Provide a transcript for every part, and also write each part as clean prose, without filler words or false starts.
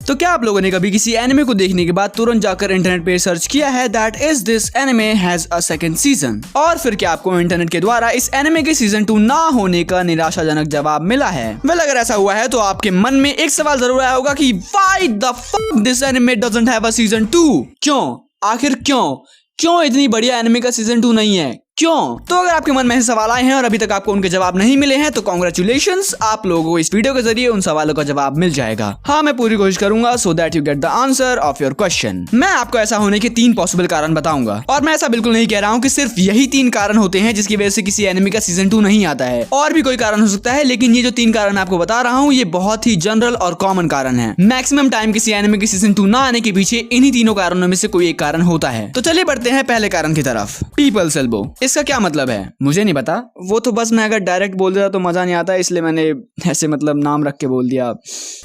तो क्या आप लोगों ने कभी किसी एनिमे को देखने के बाद तुरंत जाकर इंटरनेट पे सर्च किया है that is this anime has a second season, और फिर क्या आपको इंटरनेट के द्वारा इस एनिमे के सीजन 2 ना होने का निराशाजनक जवाब मिला है? वेल, अगर ऐसा हुआ है तो आपके मन में एक सवाल जरूर आया होगा कि why the fuck this anime doesn't have a season 2? क्यों? आखिर क्यों इतनी बढ़िया एनिमे का सीजन 2 नहीं है? क्यों? तो अगर आपके मन में ऐसे सवाल आए हैं और अभी तक आपको उनके जवाब नहीं मिले हैं तो कांग्रेचुलेशंस, आप लोगों को इस वीडियो के जरिए उन सवालों का जवाब मिल जाएगा। हाँ, मैं पूरी कोशिश करूंगा so that you get the answer of your question. मैं आपको ऐसा होने के 3 पॉसिबल कारण बताऊंगा, और मैं ऐसा बिल्कुल नहीं कह रहा हूँ कि सिर्फ यही 3 कारण होते हैं जिसकी वजह से किसी एनिमे का सीजन 2 नहीं आता है। और भी कोई कारण हो सकता है, लेकिन ये जो 3 कारण आपको बता रहा हूँ ये बहुत ही जनरल और कॉमन कारण है। मैक्सिमम टाइम किसी एनिमे के सीजन 2 ना आने के पीछे इन्हीं तीनों कारणों में से कोई एक कारण होता है। तो चलिए बढ़ते हैं पहले कारण की तरफ, पीपल्स एल्बो। इसका क्या मतलब है मुझे नहीं पता, वो तो बस मैं अगर डायरेक्ट बोल देता तो मजा नहीं आता, इसलिए मैंने ऐसे मतलब नाम रख के बोल दिया।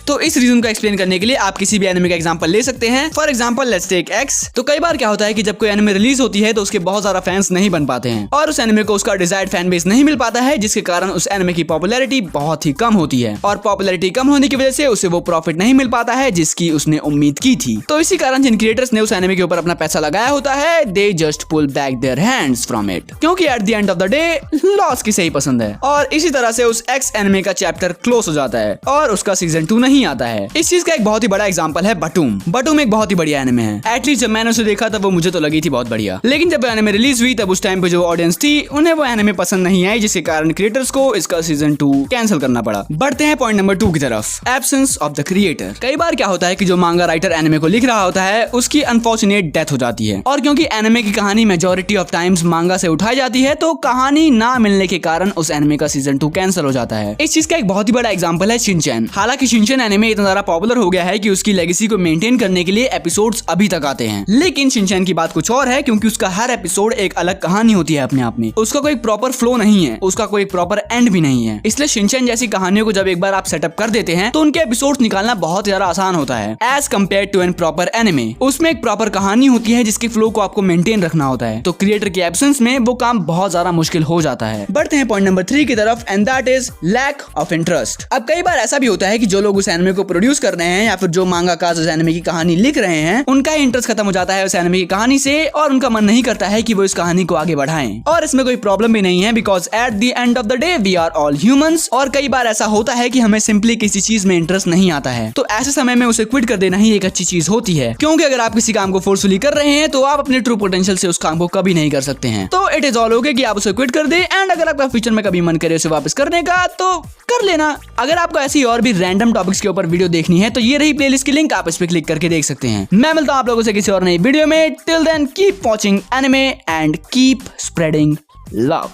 तो इस रीजन को एक्सप्लेन करने के लिए आप किसी भी एनिमे का एग्जांपल ले सकते हैं। For example let's take X. तो कई बार क्या होता है कि जब कोई एनिमे रिलीज होती है तो उसके बहुत सारा फैंस नहीं बन पाते हैं और उस एनिमे को उसका डिजायर्ड फैन बेस नहीं मिल पाता है, जिसके कारण उस एनिमे की पॉपुलैरिटी बहुत ही कम होती है, और पॉपुलैरिटी कम होने की वजह से उसे वो प्रॉफिट नहीं मिल पाता है जिसकी उसने उम्मीद की थी। तो इसी कारण जिन क्रिएटर्स ने उस एनिमे के ऊपर अपना पैसा लगाया होता है they just pull back their hands from it, क्योंकि at the end of the day loss की सही पसंद है। और इसी तरह से उस एक्स एनिमे का चैप्टर क्लोज हो जाता है और उसका सीजन 2 नहीं आता है। इस चीज का एक बहुत ही बड़ा एग्जांपल है बटूम एक बहुत ही बढ़िया एनिमे है। एटलीस्ट जब मैंने उसे देखा तब वो मुझे तो लगी थी बहुत बढ़िया, लेकिन जब एनिमे रिलीज हुई तब उस टाइम पे जो ऑडियंस थी उन्हें वो एनिमे पसंद नहीं आई, जिसके कारण क्रिएटर्स को इसका सीजन 2 कैंसिल करना पड़ा। बढ़ते हैं पॉइंट नंबर 2 की तरफ, एब्सेंस ऑफ द क्रिएटर। कई बार क्या होता है कि जो मांगा राइटर एनिमे को लिख रहा होता है उसकी अनफॉर्चुनेट डेथ हो जाती है, और क्योंकि एनिमे की कहानी मेजॉरिटी ऑफ टाइम्स मांगा से उठाई जाती है तो कहानी ना मिलने के कारण उस एनिमे का सीजन 2 कैंसिल हो जाता है। इस चीज का एक बहुत ही बड़ा एग्जांपल है शिनचैन। हालांकि शिनचैन एनिमे इतना ज्यादा पॉपुलर हो गया है कि उसकी लेगेसी को मेंटेन करने के लिए एपिसोड्स अभी तक आते हैं, लेकिन शिनचैन की बात कुछ और है, क्योंकि उसका हर एपिसोड एक अलग कहानी होती है अपने आप में। उसका कोई प्रॉपर फ्लो नहीं है, उसका कोई प्रॉपर एंड भी नहीं है, इसलिए शिनचैन जैसी कहानियों को जब एक बार आप सेटअप कर देते हैं तो उनके एपिसोड्स निकालना बहुत ज्यादा आसान होता है as compared to an proper anime. उसमें एक प्रॉपर कहानी होती है जिसके फ्लो को आपको मेंटेन रखना होता है, तो क्रिएटर के एब्सेंस में वो काम बहुत ज्यादा मुश्किल हो जाता है। बढ़ते हैं पॉइंट नंबर 3 की तरफ, and that is lack of interest. अब कई बार ऐसा भी होता है कि जो लोग उस एनिमे को प्रोड्यूस कर रहे हैं या फिर जो मांगाकाज उस एनिमे की कहानी लिख रहे हैं उनका इंटरेस्ट खत्म हो जाता है उस एनिमे की कहानी से, और उनका मन नहीं करता है कि वो इस कहानी को आगे बढ़ाएं। और इसमें कोई प्रॉब्लम भी नहीं है, because at the end of the day we are all humans, और कई बार ऐसा होता है कि हमें सिंपली किसी चीज में इंटरेस्ट नहीं आता है, तो ऐसे समय में उसे क्विट कर देना ही एक अच्छी चीज होती है, क्योंकि अगर आप किसी काम को फोर्सफुली कर रहे हैं तो आप अपने ट्रू पोटेंशियल से उस काम को कभी नहीं कर सकते हैं। तो इट इज ऑल ओके कि आप उसे क्विट कर दे, एंड अगर आपका फ्यूचर में कभी मन करे उसे वापस करने का तो कर लेना। अगर आपको ऐसी और भी रैंडम टॉपिक्स के ऊपर वीडियो देखनी है तो ये रही प्लेलिस्ट की लिंक, आप इस पे क्लिक करके देख सकते हैं। मैं मिलता हूं आप लोगों से किसी और नई वीडियो में। Till then keep watching anime and keep spreading love.